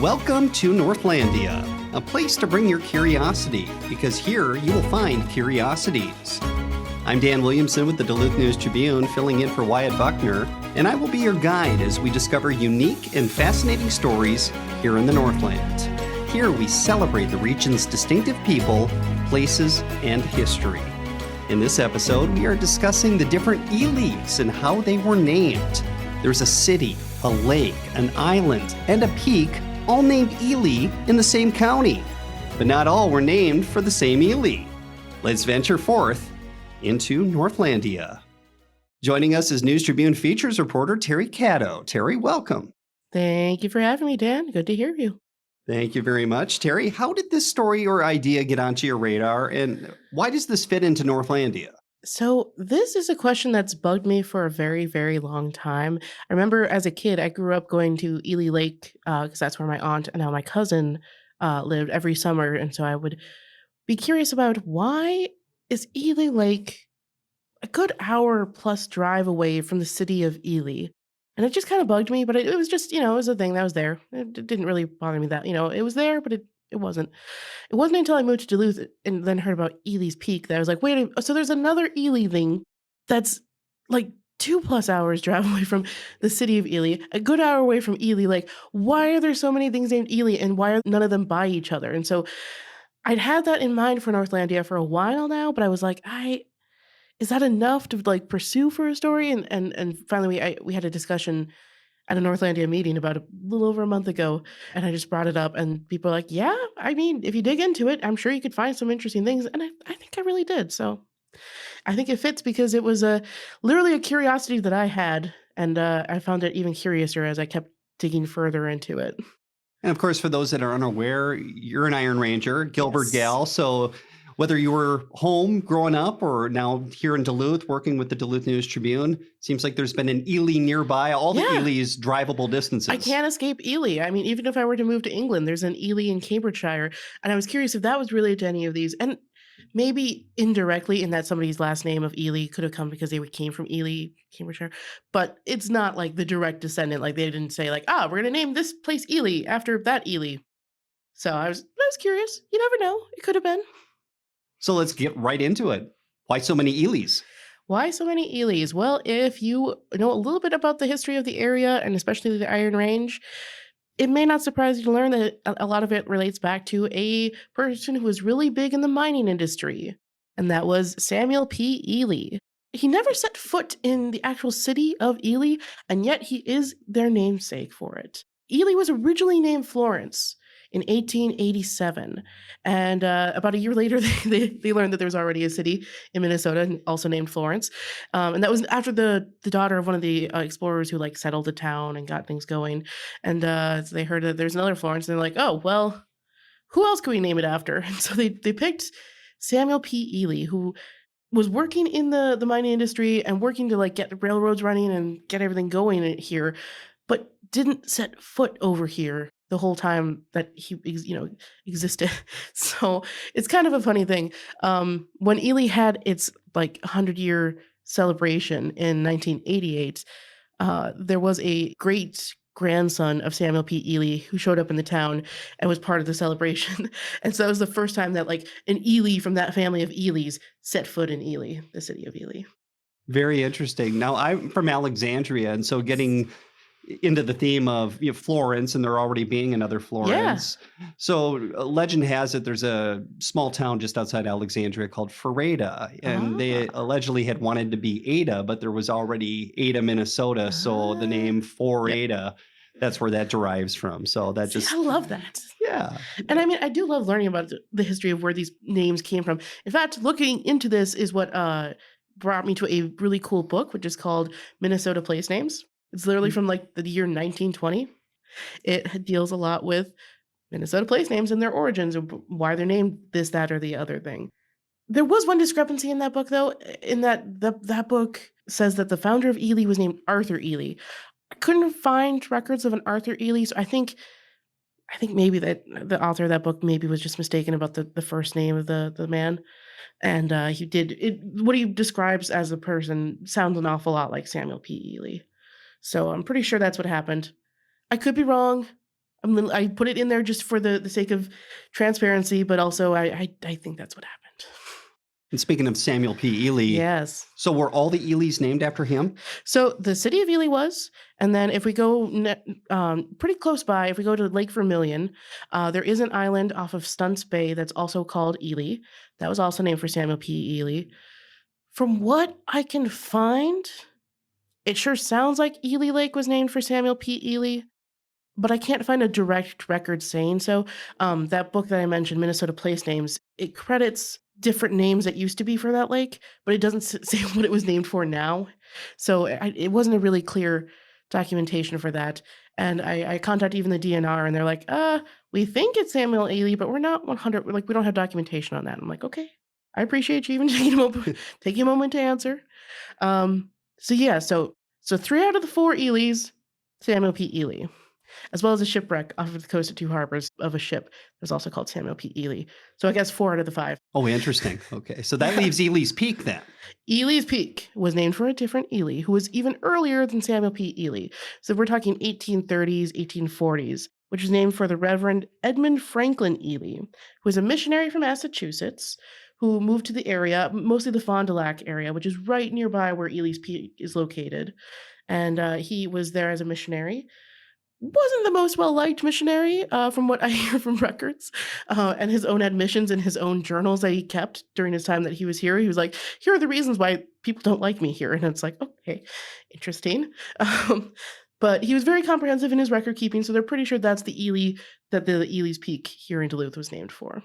Welcome to Northlandia, a place to bring your curiosity, because here you will find curiosities. I'm Dan Williamson with the Duluth News Tribune, filling in for Wyatt Buckner, and I will be your guide as we discover unique and fascinating stories here in the Northland. Here we celebrate the region's distinctive people, places, and history. In this episode, we are discussing the different Elys and how they were named. There's a city, a lake, an island, and a peak, all named Ely in the same county. But not all were named for the same Ely. Let's venture forth into Northlandia. Joining us is News Tribune features reporter Terry Caddo. Terry, welcome. Thank you for having me, Dan. Good to hear you. Thank you very much. Terry, how did this story or idea get onto your radar, and why does this fit into Northlandia? So this is a question that's bugged me for a very, very long time. I remember as a kid, I grew up going to Ely Lake because that's where my aunt and now my cousin lived every summer. And so I would be curious about why is Ely Lake a good hour plus drive away from the city of Ely? And it just kind of bugged me, but it was just, it was a thing that was there. It didn't really bother me that, it was there, but it wasn't. It wasn't until I moved to Duluth and then heard about Ely's Peak that I was like, wait, so there's another Ely thing that's like 2+ hours drive away from the city of Ely, a good hour away from Ely. Like, why are there so many things named Ely and why are none of them by each other? And so I'd had that in mind for Northlandia for a while now, but I was like, is that enough to like pursue for a story? And finally we had a discussion at a Northlandia meeting about a little over a month ago, and I just brought it up, and people are like, yeah, I mean, if you dig into it, I'm sure you could find some interesting things, and I think I really did. So I think it fits because it was literally a curiosity that I had, and I found it even curiouser as I kept digging further into it. And of course, for those that are unaware, you're an Iron Ranger, Gilbert Yes. gal, so whether you were home growing up or now here in Duluth working with the Duluth News Tribune, seems like there's been an Ely nearby, all the Ely's drivable distances. I can't escape Ely. I mean, even if I were to move to England, there's an Ely in Cambridgeshire. And I was curious if that was related to any of these. And maybe indirectly in that somebody's last name of Ely could have come because they came from Ely, Cambridgeshire. But it's not like the direct descendant. Like they didn't say like, we're going to name this place Ely after that Ely. So I was curious. You never know. It could have been. So let's get right into it. Why so many Elys? Why so many Elys? Well, if you know a little bit about the history of the area, and especially the Iron Range, it may not surprise you to learn that a lot of it relates back to a person who was really big in the mining industry, and that was Samuel P. Ely. He never set foot in the actual city of Ely, and yet he is their namesake for it. Ely was originally named Florence in 1887. And about a year later, they learned that there was already a city in Minnesota also named Florence. And that was after the daughter of one of the explorers who like settled the town and got things going. And so they heard that there's another Florence. And they're like, oh, well, who else can we name it after? And so they picked Samuel P. Ely, who was working in the mining industry and working to like get the railroads running and get everything going here, but didn't set foot over here the whole time that he, existed. So it's kind of a funny thing. When Ely had its like 100-year celebration in 1988, there was a great grandson of Samuel P. Ely who showed up in the town and was part of the celebration. And so that was the first time that like an Ely from that family of Elys set foot in Ely, the city of Ely. Very interesting. Now, I'm from Alexandria, and so getting into the theme of Florence and there already being another Florence. Yeah. So legend has it there's a small town just outside Alexandria called Ferrata, and they allegedly had wanted to be Ada, but there was already Ada, Minnesota. So the name Ada, that's where that derives from. So that I love that. Yeah. And I mean, I do love learning about the history of where these names came from. In fact, looking into this is what brought me to a really cool book, which is called Minnesota Place Names. It's literally from like the year 1920. It deals a lot with Minnesota place names and their origins and why they're named this, that, or the other thing. There was one discrepancy in that book, though, in that that book says that the founder of Ely was named Arthur Ely. I couldn't find records of an Arthur Ely, so I think maybe that the author of that book maybe was just mistaken about the first name of the man. And what he describes as a person sounds an awful lot like Samuel P. Ely. So I'm pretty sure that's what happened. I could be wrong. I put it in there just for the sake of transparency, but also I think that's what happened. And speaking of Samuel P. Ely, Yes. so were all the Elys named after him? So the city of Ely was, and then if we go pretty close by, if we go to Lake Vermilion, there is an island off of Stunts Bay that's also called Ely. That was also named for Samuel P. Ely. From what I can find, it sure sounds like Ely Lake was named for Samuel P. Ely, but I can't find a direct record saying so. That book that I mentioned, Minnesota Place Names, it credits different names that used to be for that lake, but it doesn't say what it was named for now. So it wasn't a really clear documentation for that. And I contacted even the DNR, and they're like, we think it's Samuel Ely, but we're not 100. Like, we don't have documentation on that. I'm like, okay, I appreciate you even taking a moment to answer. So yeah, so 3 out of the 4 Elys, Samuel P. Ely, as well as a shipwreck off of the coast of Two Harbors of a ship that was also called Samuel P. Ely. So I guess 4 out of the 5. Oh, interesting. Okay. So that leaves Ely's Peak then. Ely's Peak was named for a different Ely who was even earlier than Samuel P. Ely. So we're talking 1830s, 1840s, which was named for the Reverend Edmund Franklin Ely, who was a missionary from Massachusetts who moved to the area, mostly the Fond du Lac area, which is right nearby where Ely's Peak is located. And he was there as a missionary. Wasn't the most well-liked missionary, from what I hear from records, and his own admissions and his own journals that he kept during his time that he was here. He was like, "Here are the reasons why people don't like me here," and it's like, "Okay, interesting." Um, but he was very comprehensive in his record keeping, so they're pretty sure that's the Ely that the Ely's Peak here in Duluth was named for.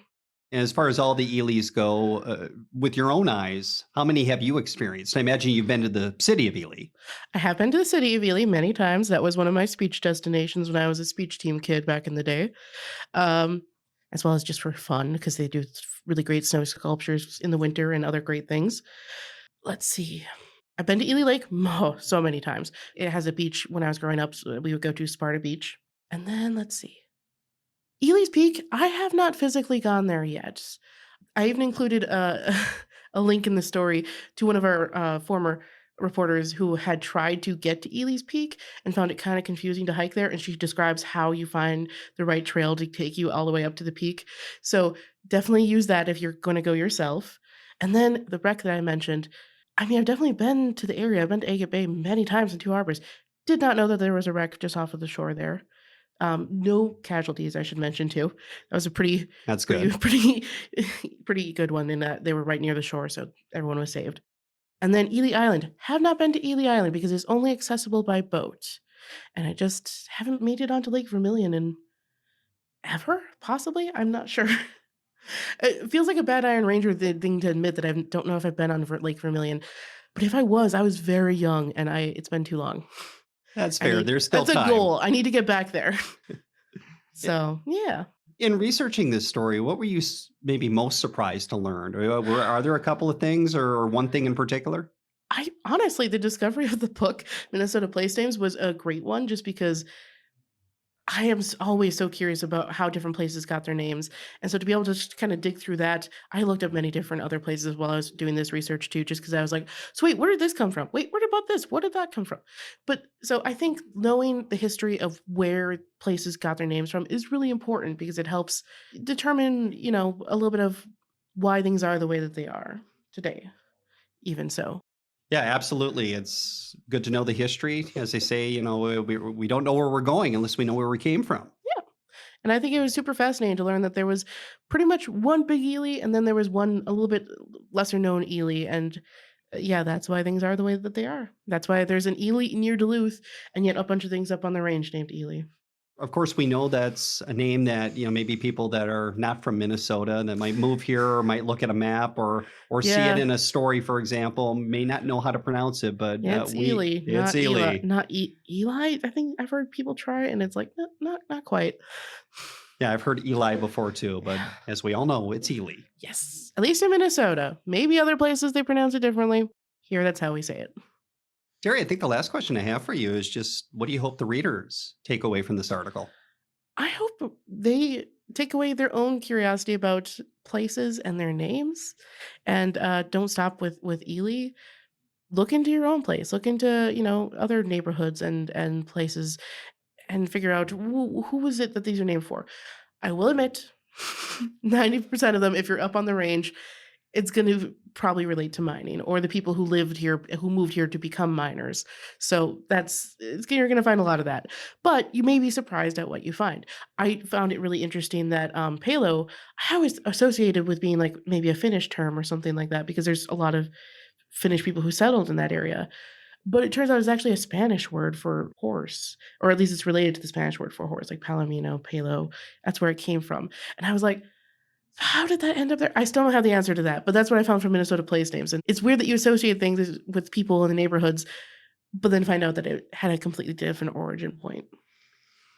And as far as all the Elys go, with your own eyes, how many have you experienced? I imagine you've been to the city of Ely. I have been to the city of Ely many times. That was one of my speech destinations when I was a speech team kid back in the day, um, as well as just for fun because they do really great snow sculptures in the winter and other great things. Let's see. I've been to Ely Lake so many times. It has a beach when I was growing up. So we would go to Sparta Beach. And then let's see. Ely's Peak, I have not physically gone there yet. I even included a link in the story to one of our former reporters who had tried to get to Ely's Peak and found it kind of confusing to hike there. And she describes how you find the right trail to take you all the way up to the peak. So definitely use that if you're going to go yourself. And then the wreck that I mentioned, I mean, I've definitely been to the area. I've been to Agate Bay many times in Two Harbors. Did not know that there was a wreck just off of the shore there. No casualties, I should mention too. That was a That's good. pretty good one in that they were right near the shore, so everyone was saved. And then Ely Island. Have not been to Ely Island because it's only accessible by boat, and I just haven't made it onto Lake Vermilion in ever, possibly? I'm not sure. It feels like a bad Iron Ranger thing to admit that I don't know if I've been on Lake Vermilion, but if I was very young, and it's been too long. That's fair. There's still That's time. a goal. I need to get back there. So, yeah. In researching this story, what were you maybe most surprised to learn? Are there a couple of things or one thing in particular? I honestly, the discovery of the book, Minnesota Place Names, was a great one just because I am always so curious about how different places got their names. And so to be able to just kind of dig through that, I looked up many different other places while I was doing this research too, just because I was like, so wait, where did this come from? Wait, where about this? Where did that come from? But so I think knowing the history of where places got their names from is really important because it helps determine, a little bit of why things are the way that they are today, even so. Yeah, absolutely. It's good to know the history. As they say, we don't know where we're going unless we know where we came from. Yeah. And I think it was super fascinating to learn that there was pretty much one big Ely and then there was one a little bit lesser known Ely. And yeah, that's why things are the way that they are. That's why there's an Ely near Duluth and yet a bunch of things up on the range named Ely. Of course, we know that's a name that, maybe people that are not from Minnesota that might move here or might look at a map or see it in a story, for example, may not know how to pronounce it, but Yeah, it's Ely, it's not Ely. Eli, not Eli. I think I've heard people try it, and it's like not quite. Yeah, I've heard Eli before too, but as we all know, it's Ely. Yes, at least in Minnesota. Maybe other places they pronounce it differently. Here, that's how we say it. Terry, I think the last question I have for you is just what do you hope the readers take away from this article? I hope they take away their own curiosity about places and their names, and don't stop with Ely. Look into your own place. Look into other neighborhoods and places. and figure out who was it that these are named for. I will admit, 90% of them, if you're up on the range, it's going to probably relate to mining or the people who lived here, who moved here to become miners. So you're going to find a lot of that. But you may be surprised at what you find. I found it really interesting that Palo, I always associated with being like maybe a Finnish term or something like that, because there's a lot of Finnish people who settled in that area. But it turns out it's actually a Spanish word for horse, or at least it's related to the Spanish word for horse, like palomino, palo. That's where it came from. And I was like, how did that end up there? I still don't have the answer to that, but that's what I found from Minnesota place names. And it's weird that you associate things with people in the neighborhoods, but then find out that it had a completely different origin point.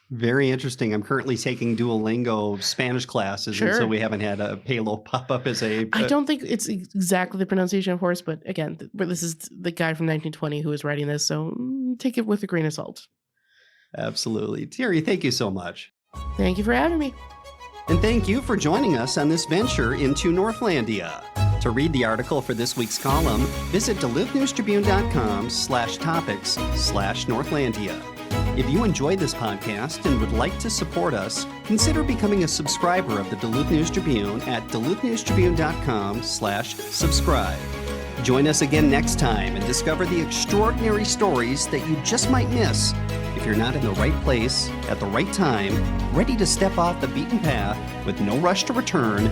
Very interesting. I'm currently taking Duolingo Spanish classes, and so Sure. we haven't had a Palo pop up as a. I don't think it's exactly the pronunciation of horse, but again, this is the guy from 1920 who is writing this, so take it with a grain of salt. Absolutely. Terry, thank you so much. Thank you for having me. And thank you for joining us on this venture into Northlandia. To read the article for this week's column, visit DuluthNewsTribune.com/topics/Northlandia. If you enjoyed this podcast and would like to support us, consider becoming a subscriber of the Duluth News Tribune at DuluthNewsTribune.com/subscribe. Join us again next time and discover the extraordinary stories that you just might miss if you're not in the right place at the right time, ready to step off the beaten path with no rush to return,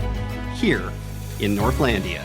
here in Northlandia.